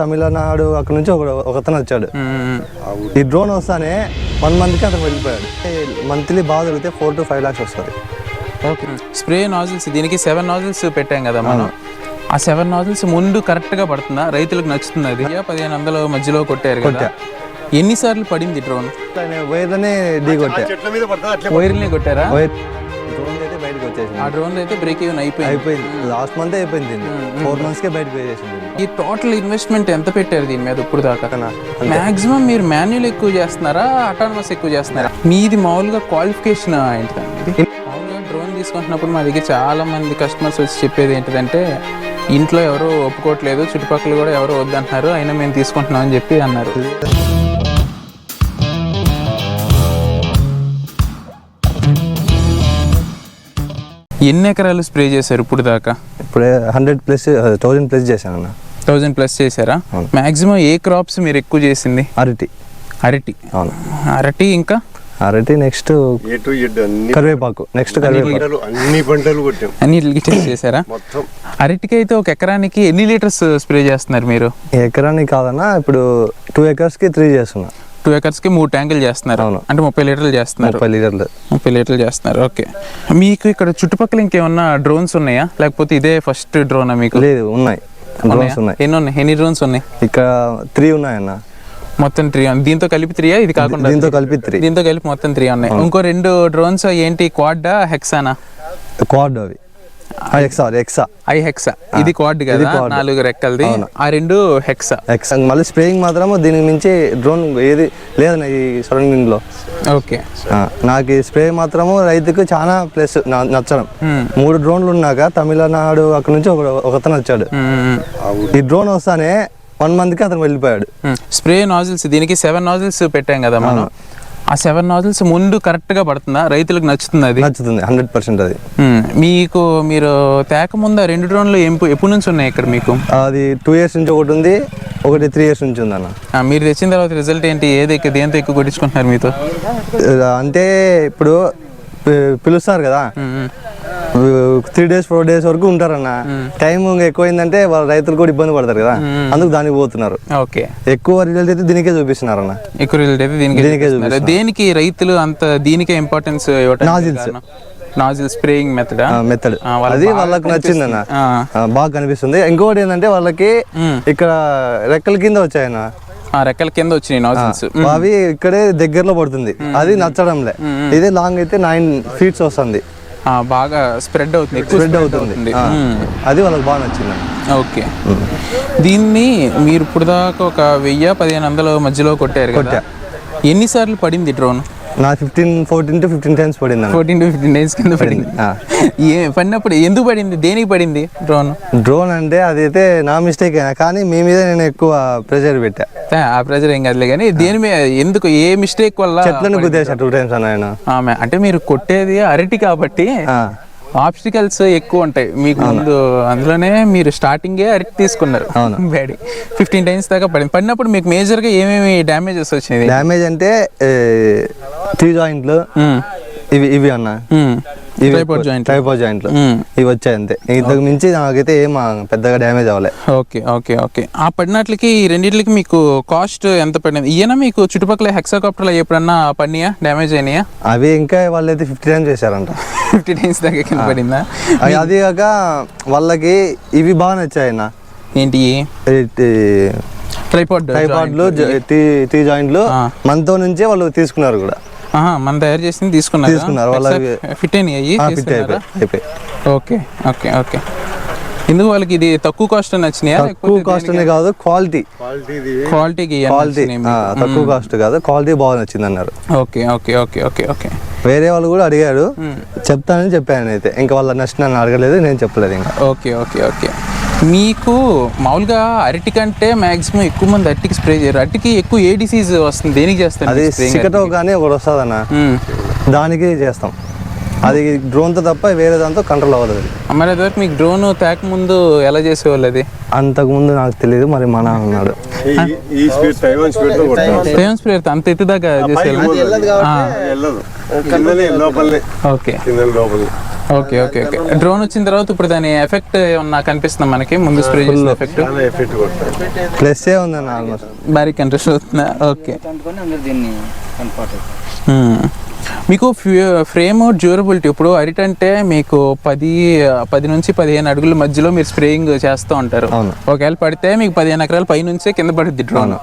తమిళనాడు అక్కడ నుంచి ఒకతను వచ్చాడు. ఈ డ్రోన్ వస్తానే 1 మంత్కి అతను వెళ్ళిపోయాడు. మంత్లీ బాగా దొరికితే 4 to 5 lakhs వస్తుంది. ఓకే. స్ప్రే నాజిల్స్ దీనికి 7 నాజిల్స్ పెట్టాం కదా మనం. ఆ 7 నాజిల్స్ ముందు కరెక్ట్గా పడుతుందా? రైతులకు నచ్చుతుంది? అది 1500 మధ్యలో కొట్టారు కదా, ఎన్నిసార్లు పడింది డ్రోన్? వైర్లనే ఢీ కొట్టా. వైర్లనే కొట్టారా? డ్రోన్ అయితే బయటకు వచ్చేసింది. ఆ డ్రోన్ అయితే బ్రేక్ ఈవెన్ అయిపోయింది. లాస్ట్ మంత్ అయిపోయింది. 4 monthsకే బయటకు వచ్చేసింది. ఈ టోటల్ ఇన్వెస్ట్మెంట్ ఎంత పెట్టారు దీని మీద ఇప్పుడు దాకా? మాక్సిమం మీరు మాన్యువల్ ఎక్కువ చేస్తున్నారా, అటానమస్ ఎక్కువ చేస్తున్నారా? మీది మామూలుగా క్వాలిఫికేషన్ ఏంటిదండి? మామూలుగా డ్రోన్ తీసుకుంటున్నప్పుడు మా దగ్గర చాలా మంది కస్టమర్స్ వచ్చి చెప్పేది ఏంటిదంటే, ఇంట్లో ఎవరో ఒప్పుకోవట్లేదు, చుట్టుపక్కల కూడా ఎవరో వద్దంటున్నారు, అయినా మేము తీసుకుంటున్నాం అని చెప్పి అన్నారు. ఎన్ని ఎకరాలు స్ప్రే చేశారు ఇప్పుడు దాకా? ఇప్పుడే 1000+ చేశాను అన్న. 1000+ చేశారా? మాక్సిమం ఏ క్రాప్స్ మీరు ఎక్కువ చేసింది? అరటి. అవును, అరటి. ఇంకా అరటి, నెక్స్ట్ కరివేపాకు, నెక్స్ట్ కరివేపాకు, అన్ని పంటలు కొట్టాం. అన్నిటికి చేశారా? అరటికి అయితే ఒక ఎకరానికి ఎన్ని లీటర్స్ స్ప్రే చేస్తున్నారు మీరు? ఎకరానికి కాదన్నా, ఇప్పుడు 2 acresకి 3 చేస్తున్నా. 2 acresకి 3 ట్యాంకులు చేస్తున్నారు. అంటే 30 లీటర్లు చేస్తున్నారు. 30 లీటర్లు చేస్తున్నారు. ఓకే. మీకు ఇక్కడ చుట్టుపక్కల ఇంకేమన్నా డ్రోన్స్ ఉన్నాయా, లేకపోతే ఇదే ఫస్ట్ డ్రోనా మీకు? లేదు, ఉన్నాయి. ఎన్ని డ్రోన్స్ ఉన్నాయి? ఇక్కడ 3 ఉన్నాయన్న. మొత్తం 3. దీంతో కలిపి 3? ఇది కాకుండా దీంతో కలిపి 3. దీంతో కలిపి మొత్తం 3 ఉన్నాయి. ఇంకో 2 డ్రోన్స్ ఏంటి, క్వాడా, హెక్సానా? క్వాడ్ అవి. హెక్సా. ఇది క్వాడ్ కదా, 4 రెక్కలది. ఆ 2 హెక్సా. మళ్ళీ స్ప్రేయింగ్ మాత్రం దీనికి మించి డ్రోన్ ఏది లేదన్న ఈ సరౌండింగ్ లో. ఓకే. నాకు ఈ స్ప్రే మాత్రము రైతుకు చాలా ప్లస్ నచ్చడం. 3 డ్రోన్లు ఉన్నాక తమిళనాడు అక్కడ నుంచి ఒకతను వచ్చాడు. ఈ డ్రోన్ వస్తానే 1 మంత్కి అతను వెళ్ళిపోయాడు. స్ప్రే నాజిల్స్ దీనికి 7 నాజిల్స్ పెట్టాం కదా మనం. ఆ 7 నాజిల్స్ ముందు కరెక్ట్గా పడుతుందా? రైతులకు నచ్చుతుంది? అది నచ్చుతుంది 100%. అది మీరు తేక ముందు 2 డ్రోన్లు ఎప్పటి నుంచి ఉన్నాయి ఇక్కడ మీకు? అది 2 years నుంచి ఒకటి ఉంది, ఒకటి 3 years నుంచి ఉంది అన్న. మీరు తెచ్చిన తర్వాత రిజల్ట్ ఏంటి? దేంతో ఎక్కువ కొట్టించుకుంటున్నారు మీతో? అంటే ఇప్పుడు పిలుస్తారు కదా, 3 days 4 days వరకు ఉంటారన్న. టైం ఎక్కువైందంటే వాళ్ళ రైతులు కూడా ఇబ్బంది పడతారు కదా, అందుకు దానికి పోతున్నారు. ఓకే. ఎక్కువ రిజల్ట్ అయితే దీనికే చూపిస్తున్నారు అన్న. ఎక్కువ రిజల్ట్ అయితే దీనికే చూపిస్తున్నారు. దేనికి రైతులు అంత దీనికే ఇంపార్టెన్స్ ఇవ్వటం? నాజిల్ స్ప్రేయింగ్ మెథడ్ అది వాళ్ళకి నచ్చింది అన్న, బాగా కనిపిస్తుంది. ఇంకోటి ఏంటంటే వాళ్ళకి ఇక్కడ రెక్కల కింద వచ్చాయన్న. రెక్కల కింద వచ్చినాయి నాజిల్స్. అవి ఇక్కడే దగ్గరలో పడుతుంది, అది నచ్చడంలే. ఇదే లాంగ్ అయితే 9 feet వస్తుంది, బాగా స్ప్రెడ్ అవుతుంది. అది వాళ్ళకి బాగా నచ్చింది. ఓకే. దీన్ని మీరు ఇప్పుడు దాకా ఒక 1000-1500 మధ్యలో కొట్టారు కదా, ఎన్నిసార్లు పడింది డ్రోన్? నా 14 to 15 times పడింది. 14 to 15 days కింద పడింది. పడినప్పుడు ఎందుకు పడింది? దేనికి పడింది డ్రోన్? అంటే అదైతే నా మిస్టేక్ అయినా, కానీ మీ మీద నేను ఎక్కువ ప్రెషర్ పెట్టా. ఆ ప్రెషర్ ఏం కాదులే, కానీ దేని మీద ఎందుకు, ఏ మిస్టేక్ వల్ల? చెట్లను గుద్దేశా 2 times అన్న. అంటే మీరు కొట్టేది అరటి కాబట్టి ఆబ్స్టికల్స్ ఎక్కువ ఉంటాయి మీకు ముందు, అందులోనే మీరు స్టార్టింగే అరటి తీసుకున్నారు. బ్యాడీ 15 times దాకా పడినప్పుడు మీకు మేజర్ గా ఏమేమి డ్యామేజెస్ వచ్చినాయి? డ్యామేజ్ అంటే 3 joints ఇవి అన్న, ట్రైపాడ్ జాయింట్లు ఇవి వచ్చాయి అంతే. ఇంతకు మించి నాకైతే ఏం పెద్దగా డ్యామేజ్ అవ్వలే. ఓకే. ఆ పడినట్లకి రెండింటికి మీకు కాస్ట్ ఎంత పడింది? ఈయన మీకు చుట్టుపక్కల హెక్సాకాప్టర్లు ఎప్పుడన్నా పడినాయా, డ్యామేజ్ అయినాయా? అవి ఇంకా వాళ్ళైతే 50 times చేశారంట. 50 times దాకా కింద పడిందా? అది కాక వాళ్ళకి ఇవి బాగా నచ్చాయన్న. ఏంటి? ట్రైపాడ్లు, టీ జాయింట్లు మనతో నుంచే వాళ్ళు తీసుకున్నారు కూడా. మనం తయారు చేసింది తీసుకున్నారు. ఫిట్ అయినాయి. ఓకే. ఎందుకు వాళ్ళకి ఇది తక్కువ కాస్ట్ నచ్చినాయా? తక్కువ కాస్ట్ అనే కాదు, క్వాలిటీకి తక్కువ కాస్ట్ కాదు, క్వాలిటీ బాగా నచ్చింది అన్నారు. ఓకే. వేరే వాళ్ళు కూడా అడిగారు, చెప్తానని చెప్పాను. అయితే ఇంకా వాళ్ళ నచ్చిన నన్ను అడగలేదు, నేను చెప్పలేదు ఇంకా. ఓకే. మీకు మామూలుగా అరటి కంటే మాక్సిమం ఎక్కువ మంది అరటికి స్ప్రే చేయరు. అరటికి ఎక్కువ ఏ డిసీజ్ వస్తుంది? దేనికి చేస్తారు? అది సికటో కానీ ఒకటి వస్తుంది అన్న, దానికి చేస్తాం. అది డ్రోన్తో తప్ప వేరే దాంతో కంట్రోల్ అవ్వదు. మరి అదివరకు మీకు డ్రోన్ తేక ముందు ఎలా చేసేవాళ్ళు? అది అంతకుముందు నాకు తెలియదు, మరి మా నాన్న ఉన్నాడు. అంత ఎత్తు దాకా చేసేవాళ్ళు. Okay. Okay okay okay drone వచ్చిన తర్వాత ఇప్పుడు దాని ఎఫెక్ట్ ఏమన్నా కనిపిస్తుందా మనకి ముందు స్ప్రే చేసిన ఎఫెక్ట్ ప్లస్ ఏ ఉందన్న ఆల్మోస్ట్ భారీ కంట్రెస్ట్ అవుతుందా ఓకే దీన్ని కన్ఫర్ట్ మీకు ఫ్రేమ్ డ్యూరబిలిటీ ఇప్పుడు అరిట్ అంటే మీకు 10 నుంచి 15 అడుగుల మధ్యలో మీరు స్ప్రేయింగ్ చేస్తూ ఉంటారు. ఒకవేళ పడితే మీకు 15 ఎకరాల పై నుంచే కింద పడుద్ది డ్రోన్.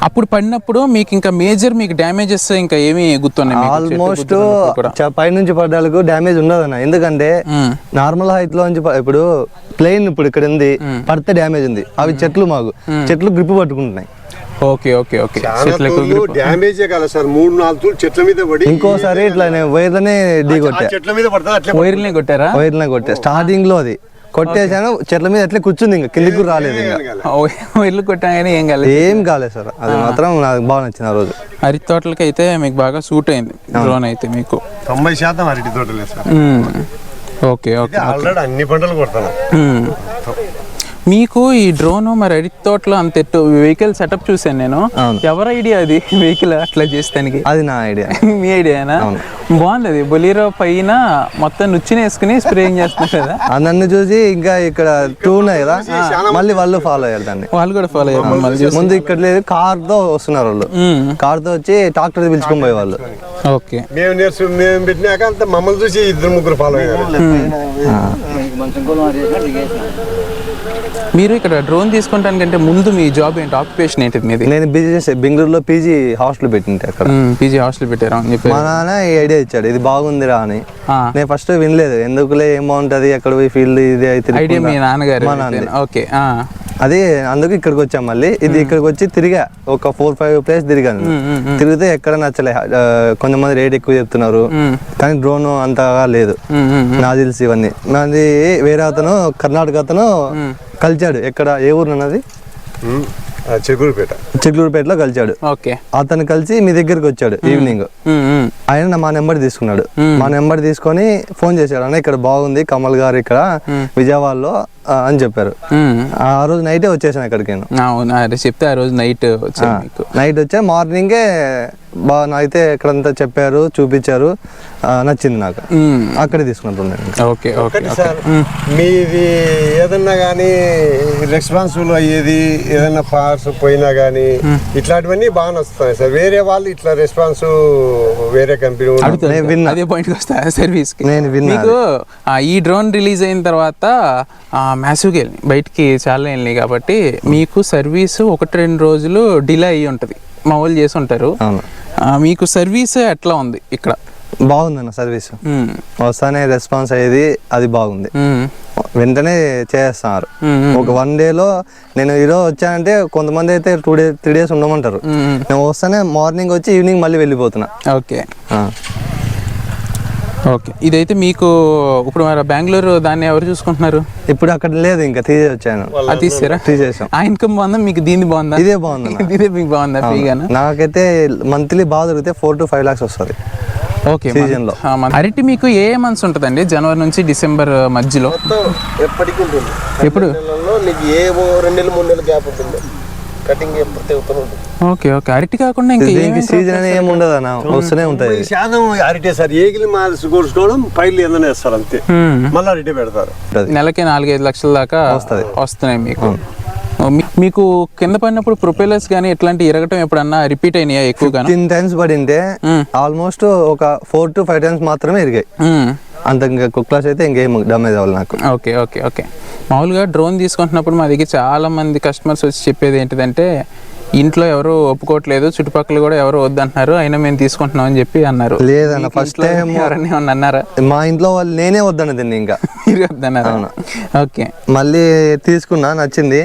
అప్పుడు పడినప్పుడు మీకు ఇంకా మేజర్ మీకు డ్యామేజెస్ ఇంకా ఏమి గుర్తున్నాయి? ఆల్మోస్ట్ పై నుంచి పడ్డానికి డ్యామేజ్ ఉండదన్న, ఎందుకంటే నార్మల్ హైట్ లో నుంచి ఇప్పుడు ప్లెయిన్ ఇప్పుడు ఇక్కడ ఉంది, పడితే డ్యామేజ్ ఉంది. అవి చెట్లు గ్రిప్ పట్టుకుంటున్నాయి. ఓకే ఓకే ఓకే డ్యామేజ్ కదా సార్, 3-4 చెట్ల మీద పడి ఇంకోసారి ఇట్లా వైర్లనే ఢీ కొట్టా, చెట్ల మీద పడతా వైర్లనే కొట్టారా? వైర్లనే కొట్టా స్టార్టింగ్ లో, అది కొట్టేసాను చెట్ల మీద ఎట్లా కూర్చుంది, ఇంకా కిందికి రాలేదు. వైర్లు కొట్టా కానీ ఏం కాలేదు సార్, అది మాత్రం నాకు బాగా నచ్చింది ఆ రోజు. అరటి తోటలకి అయితే మీకు బాగా సూట్ అయింది డ్రోన్ అయితే మీకు 90% అరటి తోటలే సార్. ఓకే ఓకే ఆల్రెడీ అన్ని పంటలు కొడతాను. మీకు ఈ డ్రోన్ మరి అరటి తోటలో అంత ఎత్తు వెహికల్ సెటప్ చూసాను నేను, ఎవరి ఐడియా అది వెహికల్ అట్లా చేస్తానికి? అది నా ఐడియా. మీ ఐడియానా? బాగుంది అది. బొలీరో పైన మొత్తం నుచ్చిని వేసుకుని స్ప్రేయింగ్ చేస్తున్నారు కదా. నన్ను చూసి ఇంకా ఇక్కడ 2 ఉన్నాయి కదా, మళ్ళీ వాళ్ళు ఫాలో అయ్యారు దాన్ని. వాళ్ళు కూడా ఫాలో అయ్యారు. ముందు ఇక్కడ లేదు, కార్ తో వస్తున్నారు వాళ్ళు, కార్ తో వచ్చి ట్రాక్టర్ పిలుచుకొని పోయే వాళ్ళు. ఓకే మేము పెట్టినాక అంత మమ్మల్ని చూసి 2-3 ఫాలో అయ్యారు. మీరు ఇక్కడ డ్రోన్ తీసుకుంటానికంటే ముందు మీ జాబ్ ఏంటి, ఆక్యుపేషన్ ఏంటి మీది? నేను బిజినెస్ బెంగళూరులో పీజీ హాస్టల్ పెట్టింటే, అక్కడ పీజీ హాస్టల్ పెట్టారా అని చెప్పి మా నాన్న ఈ ఐడియా ఇచ్చాడు, ఇది బాగుందిరా అని. నేను ఫస్ట్ వినలేదు, ఎందుకులే ఏం బాగుంటది అక్కడ పోయి ఫీల్డ్ ఇది అయితే ఐడియా మీ నాన్నగారు. ఓకే అది అందుకు ఇక్కడికి వచ్చాం. మళ్ళీ ఇది ఇక్కడికి వచ్చి తిరిగా ఒక 4-5 ప్లేస్ తిరిగాను. తిరిగితే ఎక్కడ నచ్చలే, కొంతమంది రేట్ ఎక్కువ చెప్తున్నారు, కానీ డ్రోన్ అంతగా లేదు నాకు తెలిసి. ఇవన్నీ నాది వేరే అతను కర్ణాటక అతను కలిచాడు, ఎక్కడ ఏ ఊరు అన్నది చిగురుపేటలో కలిచాడు. అతను కలిసి మీ దగ్గరికి వచ్చాడు ఈవినింగ్. ఆయన మా నెంబర్ తీసుకున్నాడు, మా నెంబర్ తీసుకొని ఫోన్ చేశాడు, అన్న ఇక్కడ బాగుంది కమల్ గారు ఇక్కడ విజయవాడలో అని చెప్పారు. ఆ రోజు నైటే వచ్చేసాను అక్కడికి. నేను చెప్తే ఆ రోజు నైట్ వచ్చా, మార్నింగే బాగా నాకైతే ఇక్కడంతా చెప్పారు, చూపించారు, నచ్చింది నాకు, అక్కడే తీసుకుంటున్నాను. మీది ఏదన్నా కానీ రెస్పాన్సిబుల్ అయ్యేది, ఏదన్నా పార్ట్స్ పోయినా కానీ ఇట్లాంటివన్నీ బాగా వస్తాయి సార్. వేరే వాళ్ళు ఇట్లా రెస్పాన్స్ వేరే కంపెనీ అదే పాయింట్కి వస్తా సర్వీస్ కి. నేను మీకు ఈ డ్రోన్ రిలీజ్ అయిన తర్వాత మ్యాసివ్గా వెళ్ళి బయటికి చాలా వెళ్ళినాయి కాబట్టి మీకు సర్వీస్ 1-2 రోజులు డిలే అయ్యి ఉంటుంది, మా వాళ్ళు చేసి ఉంటారు. మీకు సర్వీస్ ఎట్లా ఉంది ఇక్కడ? బాగుందన్న సర్వీస్, వస్తానే రెస్పాన్స్ అయ్యేది, అది బాగుంది, వెంటనే చేస్తున్నారు. ఒక 1 డేలో నేను ఈరోజు వచ్చానంటే కొంతమంది అయితే 2-3 డేస్ ఉండమంటారు. నేను వస్తానే మార్నింగ్ వచ్చి ఈవినింగ్ మళ్ళీ వెళ్ళిపోతున్నా. ఓకే ఓకే ఇదైతే మీకు ఇప్పుడు మరి బెంగళూరు దాన్ని ఎవరు చూసుకుంటున్నారు? ఇప్పుడు అక్కడ లేదు, ఇంకా తీసేసి వచ్చాను. అది తీసేసాం. ఆ ఇన్కమ్ బాగుందా మీకు? దీన్ని బాగుందా? ఇదే బాగుంది. ఇదే మీకు బాగుందా? ఫ్రీగానా? నాకైతే మంత్లీ బాగా దొరికితే 4-5 lakhs వస్తుంది. ఓకే సీజన్ లో. అరటి మీకు ఏ మంత్స్ ఉంటుందండి? జనవరి నుంచి డిసెంబర్ మధ్యలో ఎప్పటికీ ఉంటుంది. ఎప్పుడు ఏ 2-3 నెలల గ్యాప్ ఉంటుంది, కటింగ్ ఎప్పుడు ఉంటుంది. ఓకే ఓకే అరటి కాకుండా ఇంకా సీజన్ అనేది ఏమి ఉండదు అన్న, వస్తూనే ఉంటాయి. శాతం అరటే సార్, ఏగిలి కోసుకోవడం పైర్లు ఏదైనా వేస్తారు అంతే, మళ్ళీ అరటే పెడతారు. నెలకి 4-5 లక్షల దాకా వస్తున్నాయి మీకు. మీకు కింద పడినప్పుడు ప్రొపెలర్స్ గానీ ఇట్లాంటి ఇరగటం ఎప్పుడన్నా రిపీట్ అయినాయా? ఎక్కువగా 10 times పడింటే ఆల్మోస్ట్ ఒక 4-5 times మాత్రమే ఇరిగాయి, అంత ఇంకా కుక్లాస్ అయితే ఇంకేం డామేజ్ అవ్వాలి నాకు. ఓకే ఓకే ఓకే మామూలుగా డ్రోన్ తీసుకుంటున్నప్పుడు మా దగ్గర చాలా మంది కస్టమర్స్ వచ్చి చెప్పేది ఏంటిదంటే, ఇంట్లో ఎవరు ఒప్పుకోవట్లేదు, చుట్టుపక్కల కూడా ఎవరు వద్దంటున్నారు, అయినా మేము తీసుకుంటున్నాం అని చెప్పి అన్నారు. లేదన్న, ఫస్ట్ టైం ఎవరన్నా అన్నారా? మా ఇంట్లో వాళ్ళు నేనే వద్దన్న తిని, ఇంకా వద్దన్నారు. ఓకే మళ్ళీ తీసుకున్నా, నచ్చింది.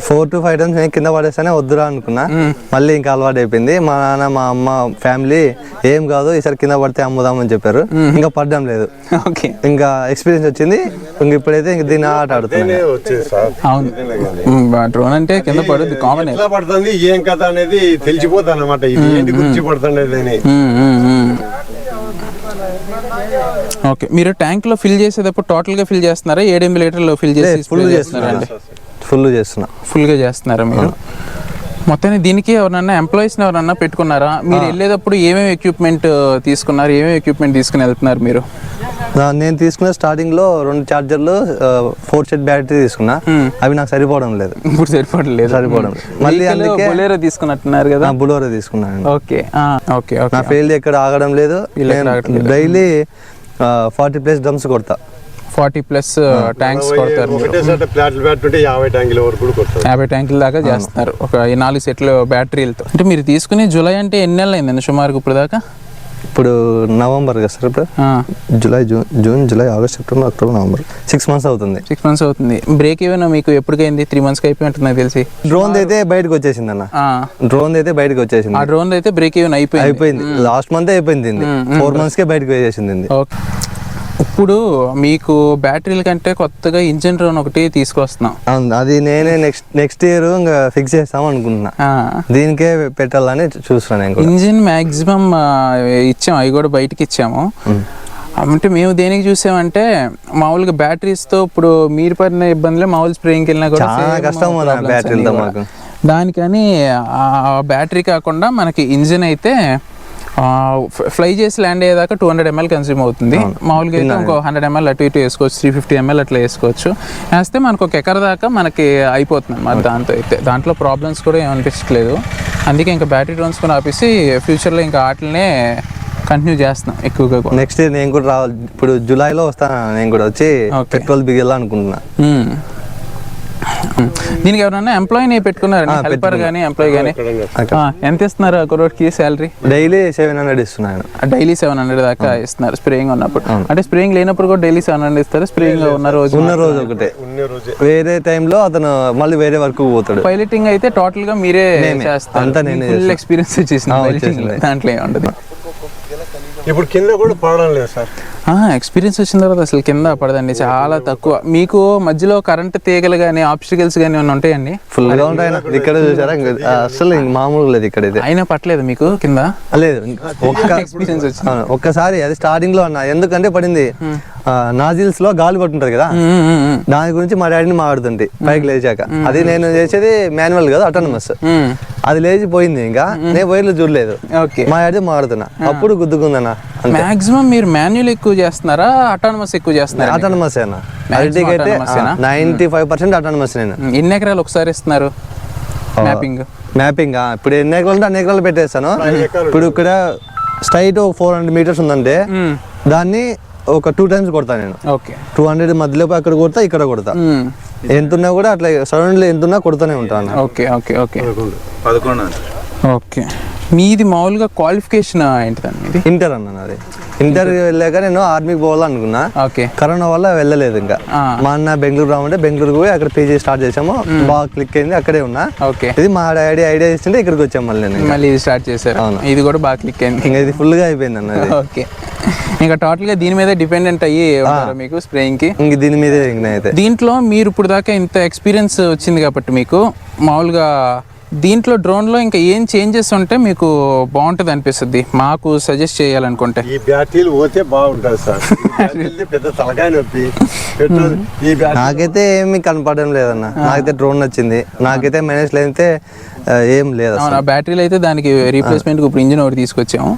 4-5 times నేను కింద పడేస్తానే వద్దురా అనుకున్నా, మళ్ళీ ఇంకా అలవాటు అయిపోయింది. మా నాన్న మా అమ్మ ఫ్యామిలీ ఏం కాదు ఈసారి కింద పడితే అమ్ముదామని చెప్పారు, ఇంకా పడ్డం లేదు. ఓకే ఇంకా ఎక్స్పీరియన్స్ వచ్చింది, ఇంక ఇప్పుడైతే ఇంక దీన్ని ఆట ఆడుతుంది. అవును డ్రోన్ అంటే కింద పడుతుంది, కామన్ పడుతుంది, ఏం కథ అనేది తెలిసిపోతుంది అనమాట, ఇది ఏంటి గురించి పడుతుండేది. ఓకే మీరు ట్యాంక్ లో ఫిల్ చేసేటప్పుడు టోటల్ గా ఫిల్ చేస్తున్నారా? 7 లీటర్లు ఫిల్ చేసి ఫుల్ గా చేస్తున్నారా మీరు? మొత్తాన్ని దీనికి ఎవరన్నా ఎంప్లాయీస్ ఎవరన్నా పెట్టుకున్నారా? మీరు వెళ్ళేటప్పుడు ఏమేమి ఎక్విప్మెంట్ తీసుకున్నారు, ఏమేమి ఎక్విప్మెంట్ తీసుకుని వెళ్తున్నారు మీరు? నేను తీసుకున్న స్టార్టింగ్ లో 2 చార్జర్లు 4 సెట్ బ్యాటరీ తీసుకున్నా, అవి నాకు సరిపోవడం లేదు. ఇప్పుడు సరిపోవట్లేదు. సరిపోవడం మళ్ళీ అందుకే బొలేరో తీసుకున్నట్టున్నారు కదా. బులోరో తీసుకున్నాను. Okay okay okay. నా ఫెయిల్ ఎక్కడ ఆగడం లేదు. డైలీ 40+ డ్రమ్స్ కొడతా. 40+ ట్యాంక్స్ కొడతారు. ఒకటేసారి ప్లాట్లు పెట్టుంటే 50 ట్యాంకుల వరకు కూడా కొడతారు. 50 ట్యాంకుల దాకా చేస్తున్నారు ఒక 4 సెట్లు బ్యాటరీలతో. అంటే మీరు తీసుకుని జూలై అంటే ఎన్ని నెలలు అయిందండి సుమారుగా ఇప్పుడు దాకా? ఇప్పుడు నవంబర్ కదా సార్, ఇప్పుడు July, June, July, August, September, October, November 6 months అవుతుంది. 6 months అవుతుంది. బ్రేక్ ఈవెన్ మీకు ఎప్పటికైంది? 3 months అయిపోయి ఉంటుంది నాకు తెలిసి. డ్రోన్ అయితే బయటకు వచ్చేసింది అన్న. డ్రోన్ అయితే బయటకు వచ్చేసింది. ఆ డ్రోన్ అయితే బ్రేక్ ఈవెన్ అయిపోయింది. లాస్ట్ మంత్ అయిపోయింది. 4 months బయటకు వేసేసింది. ఓకే. ఇప్పుడు మీకు బ్యాటరీల కంటే కొత్తగా ఇంజిన్ డ్రోన్ ఒకటి తీసుకొస్తున్నాం. అది నేనే నెక్స్ట్ ఇయర్ ఇంకా ఫిక్స్ చేస్తాం అనుకుంటున్నా. దీనికే పెట్టాలని చూస్తున్నాను. ఇంజిన్ మాక్సిమం ఇచ్చాము, అవి కూడా బయటకి ఇచ్చాము. అంటే మేము దేనికి చూసామంటే మామూలుగా బ్యాటరీస్తో ఇప్పుడు మీరు పడిన ఇబ్బందులే మామూలు స్ప్రేయింగ్కి వెళ్ళినా కూడా చాలా కష్టం బ్యాటరీలతో మాకు. దానికని బ్యాటరీ కాకుండా మనకి ఇంజిన్ అయితే ఫ్లై చేసి ల్యాండ్ అయ్యేదాకా 200 ml కన్స్యూమ్ అవుతుంది. మామూలుగా అయితే ఇంకో 100 ml అటు ఇటు వేసుకోవచ్చు, 350 ml అట్లా వేసుకోవచ్చు. వేస్తే మనకు ఒక ఎకర దాకా మనకి అయిపోతుంది అన్నమాట. దాంతో అయితే దాంట్లో ప్రాబ్లమ్స్ కూడా ఏమనిపించట్లేదు. అందుకే ఇంకా బ్యాటరీ డ్రోన్స్ కూడా ఆపేసి ఫ్యూచర్లో ఇంకా వాటినే కంటిన్యూ చేస్తున్నాం ఎక్కువగా. నెక్స్ట్ ఇయర్ నేను కూడా రావాలి. ఇప్పుడు జూలైలో వస్తాను, నేను కూడా వచ్చి పెట్రోల్ బిగియాలనుకుంటున్నా. దీనికి ఎవరైనా ఎంప్లాయీని పెట్టుకున్నారండి? హెల్పర్ కానీ ఎంప్లాయీ కానీ ఎంత ఇస్తున్నారు ఒకరోజుకి శాలరీ? డైలీ 700 ఇస్తున్నాను. డైలీ 700 దాకా ఇస్తున్నారు స్ప్రేయింగ్ ఉన్నప్పుడు. అంటే స్ప్రేయింగ్ లేనప్పుడు కూడా డైలీ 700 ఇస్తారు. స్ప్రేయింగ్ ఉన్న రోజు ఒకటే, వేరే టైంలో అతను మళ్ళీ వేరే వర్క్ పోతాడు. పైలటింగ్ అయితే టోటల్ గా మీరే చేస్తారు. అంతా నేనే ఫుల్ ఎక్స్పీరియన్స్ వచ్చేసింది దాంట్లో. ఏముండదు. ఇప్పుడు కింద కూడా పడడం లేదు సార్. ఎక్స్పీరియన్స్ వచ్చిన తర్వాత అసలు కింద పడదండి, చాలా తక్కువ. మీకు మధ్యలో కరెంట్ తీగలు కానీ ఆబ్స్టికల్స్ కానీ ఏమైనా ఉంటాయండి? ఫుల్ గా ఉంటాయి. ఇక్కడ చూసారా అసలు మామూలుగా లేదు ఇక్కడ. అయినా పట్టలేదు మీకు కింద? లేదు, ఎక్స్పీరియన్స్ వచ్చింది ఒక్కసారి. అది స్టార్టింగ్ లో అన్న, ఎందుకంటే పడింది నాజిల్స్ లో గాలి పట్టుంటది కదా, దాని గురించి మా డాడీని మాట్లాడుతుంటే పైకి లేచాక. అది నేను చేసేది మాన్యువల్ కదా, అటానమస్. అది లేచిపోయింది, ఇంకా నేను వైర్లు చూడలేదు. మా డాడీ మాట్లాడుతున్నా, అప్పుడు గుద్దుకుందన్న. మాక్సిమం మీరు మాన్యువల్ ఎక్కువ చేస్తున్నారా అటానమస్ ఎక్కువ చేస్తున్నారా? అటానమస్ అన్న. అరటికి అయితే 95% అటానమస్. నేను ఎన్ని ఎకరాలు ఒకసారి ఇస్తున్నారు మ్యాపింగ్? ఇప్పుడు ఎన్ని ఎకరాలు ఉంటే అన్ని ఎకరాలు పెట్టేస్తాను. ఇప్పుడు ఇక్కడ స్ట్రైట్ 400 meters ఉందంటే దాన్ని ఒక 2 times కొడతా నేను. 200 మధ్యలో అక్కడ కొడతా, ఇక్కడ కొడతా. ఎంతున్నా కూడా అట్లా సరౌండ్ లో ఎంతున్నా కొడుతూనే ఉంటాను. Okay okay okay 11. ఓకే. మీది మామూలుగా క్వాలిఫికేషన్ ఏంటిదండి? ఇంటర్ అన్న. నాది ఇంటర్ వెళ్ళాక నేను ఆర్మీకి పోవాలనుకున్నా. కరోనా వల్ల వెళ్ళలేదు. ఇంకా మా అన్న బెంగళూరు రావంటే బెంగళూరు పోయి అక్కడ పీజీ స్టార్ట్ చేసాము. బాగా క్లిక్ అయింది, అక్కడే ఉన్నా. ఇది మా డాడీ ఐడియా ఇస్తుంటే ఇక్కడికి వచ్చాము. మళ్ళీ ఇది స్టార్ట్ చేశారు. ఇది కూడా బాగా క్లిక్ అయింది. ఇంకా ఇది ఫుల్ గా అయిపోయింది అన్న. ఓకే. ఇంకా టోటల్ గా దీని మీద డిపెండెంట్ అయ్యి మీకు స్ప్రేయింగ్ కి? ఇంక దీని మీదే. దీంట్లో మీరు ఇప్పుడు దాకా ఇంత ఎక్స్పీరియన్స్ వచ్చింది కాబట్టి మీకు మామూలుగా దీంట్లో డ్రోన్ లో ఇంకా ఏం చేంజెస్ ఉంటే మీకు బాగుంటుంది అనిపిస్తుంది మాకు సజెస్ట్ చేయాలనుకుంటే? ఈ బ్యాటరీలు పోతే బాగుంటుంది సార్. పెద్ద తలకాయ నొప్పి. నాకైతే ఏమి కనపడడం లేదన్న. నాకైతే డ్రోన్ నచ్చింది. నాకైతే మైనస్ అయితే ఏం లేదు. బ్యాటరీలు అయితే దానికి రీప్లేస్మెంట్ ఇప్పుడు ఇంజిన్ ఒకటి తీసుకొచ్చాము.